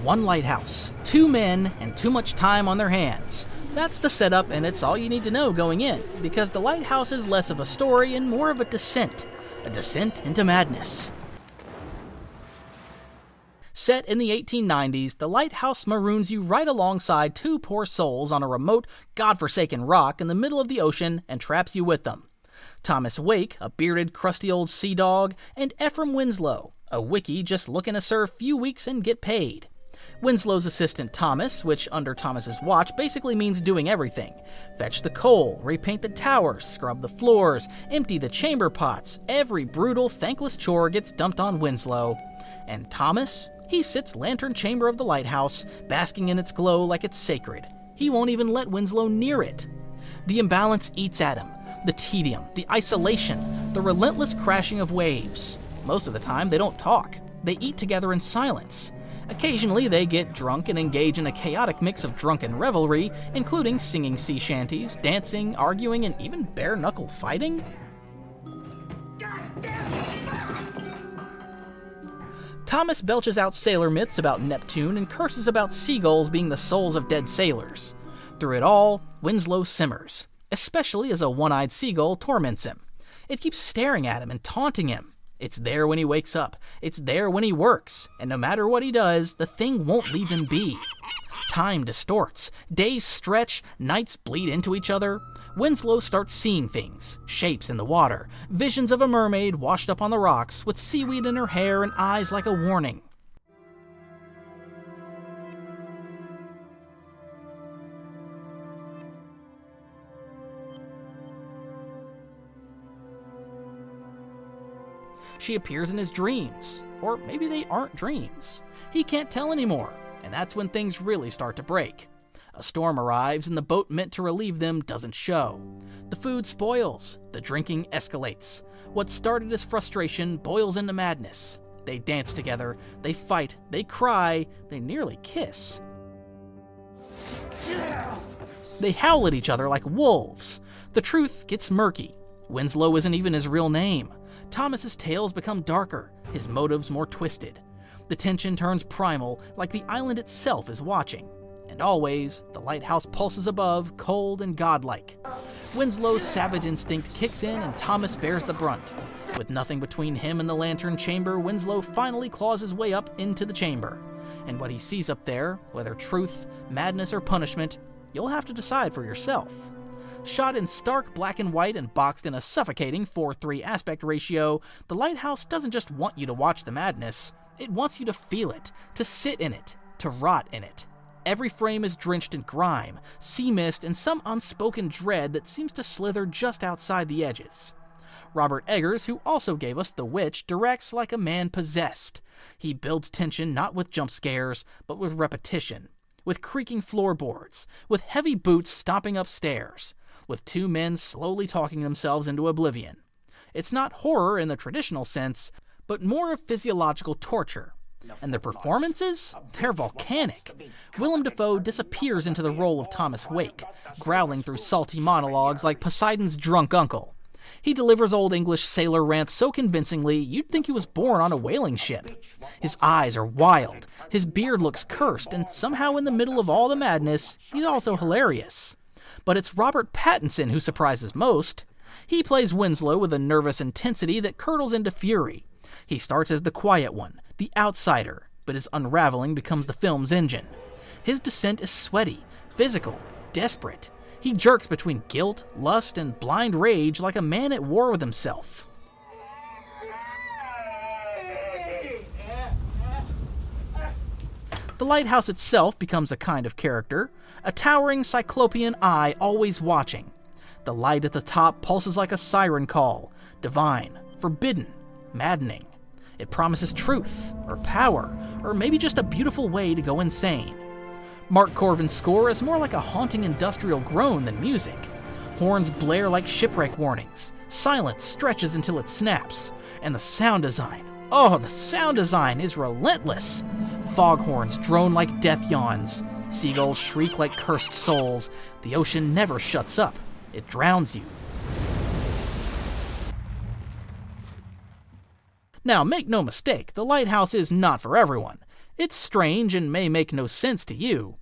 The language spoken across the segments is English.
One lighthouse, two men, and too much time on their hands. That's the setup, and it's all you need to know going in, because The Lighthouse is less of a story and more of a descent into madness. Set in the 1890s, The Lighthouse maroons you right alongside two poor souls on a remote, godforsaken rock in the middle of the ocean and traps you with them. Thomas Wake, a bearded, crusty old sea dog, and Ephraim Winslow, a wickie just looking to serve few weeks and get paid. Winslow's assistant Thomas, which under Thomas's watch basically means doing everything. Fetch the coal, repaint the towers, scrub the floors, empty the chamber pots. Every brutal, thankless chore gets dumped on Winslow. And Thomas? He sits lantern chamber of the lighthouse, basking in its glow like it's sacred. He won't even let Winslow near it. The imbalance eats at him. The tedium, the isolation, the relentless crashing of waves. Most of the time, they don't talk. They eat together in silence. Occasionally, they get drunk and engage in a chaotic mix of drunken revelry, including singing sea shanties, dancing, arguing, and even bare-knuckle fighting. Thomas belches out sailor myths about Neptune and curses about seagulls being the souls of dead sailors. Through it all, Winslow simmers, especially as a one-eyed seagull torments him. It keeps staring at him and taunting him. It's there when he wakes up. It's there when he works. And no matter what he does, the thing won't leave him be. Time distorts. Days stretch. Nights bleed into each other. Winslow starts seeing things. Shapes in the water. Visions of a mermaid washed up on the rocks with seaweed in her hair and eyes like a warning. She appears in his dreams. Or maybe they aren't dreams. He can't tell anymore, and that's when things really start to break. A storm arrives and the boat meant to relieve them doesn't show. The food spoils. The drinking escalates. What started as frustration boils into madness. They dance together. They fight. They cry. They nearly kiss. They howl at each other like wolves. The truth gets murky. Winslow isn't even his real name. Thomas's tales become darker, his motives more twisted. The tension turns primal, like the island itself is watching. And always, the lighthouse pulses above, cold and godlike. Winslow's savage instinct kicks in and Thomas bears the brunt. With nothing between him and the lantern chamber, Winslow finally claws his way up into the chamber. And what he sees up there, whether truth, madness, or punishment, you'll have to decide for yourself. Shot in stark black and white and boxed in a suffocating 4:3 aspect ratio, The Lighthouse doesn't just want you to watch the madness, it wants you to feel it, to sit in it, to rot in it. Every frame is drenched in grime, sea mist, and some unspoken dread that seems to slither just outside the edges. Robert Eggers, who also gave us The Witch, directs like a man possessed. He builds tension not with jump scares, but with repetition, with creaking floorboards, with heavy boots stomping upstairs, with two men slowly talking themselves into oblivion. It's not horror in the traditional sense, but more of physiological torture. And the performances? They're volcanic. Willem Dafoe disappears into the role of Thomas Wake, growling through salty monologues like Poseidon's drunk uncle. He delivers Old English sailor rants so convincingly you'd think he was born on a whaling ship. His eyes are wild, his beard looks cursed, and somehow in the middle of all the madness, he's also hilarious. But it's Robert Pattinson who surprises most. He plays Winslow with a nervous intensity that curdles into fury. He starts as the quiet one, the outsider, but his unraveling becomes the film's engine. His descent is sweaty, physical, desperate. He jerks between guilt, lust, and blind rage like a man at war with himself. The lighthouse itself becomes a kind of character, a towering cyclopean eye always watching. The light at the top pulses like a siren call, divine, forbidden, maddening. It promises truth, or power, or maybe just a beautiful way to go insane. Mark Corvin's score is more like a haunting industrial groan than music. Horns blare like shipwreck warnings. Silence stretches until it snaps. And the sound design, the sound design is relentless. Foghorns drone like death yawns. Seagulls shriek like cursed souls. The ocean never shuts up. It drowns you. Now, make no mistake, The Lighthouse is not for everyone. It's strange and may make no sense to you.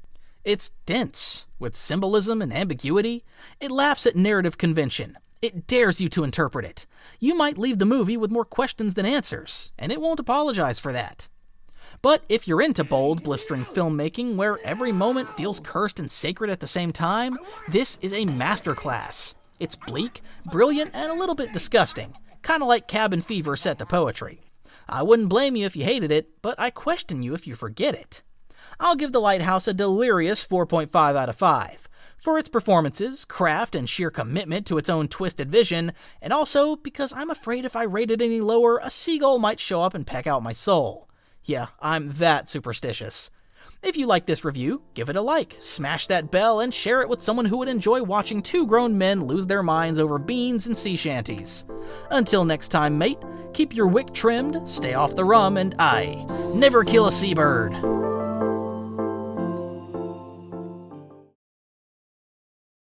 It's dense, with symbolism and ambiguity. It laughs at narrative convention. It dares you to interpret it. You might leave the movie with more questions than answers, and it won't apologize for that. But if you're into bold, blistering filmmaking where every moment feels cursed and sacred at the same time, this is a masterclass. It's bleak, brilliant, and a little bit disgusting, kind of like Cabin Fever set to poetry. I wouldn't blame you if you hated it, but I question you if you forget it. I'll give The Lighthouse a delirious 4.5 out of 5, for its performances, craft, and sheer commitment to its own twisted vision, and also because I'm afraid if I rate it any lower, a seagull might show up and peck out my soul. Yeah, I'm that superstitious. If you like this review, give it a like, smash that bell, and share it with someone who would enjoy watching two grown men lose their minds over beans and sea shanties. Until next time, mate, keep your wick trimmed, stay off the rum, and never kill a seabird.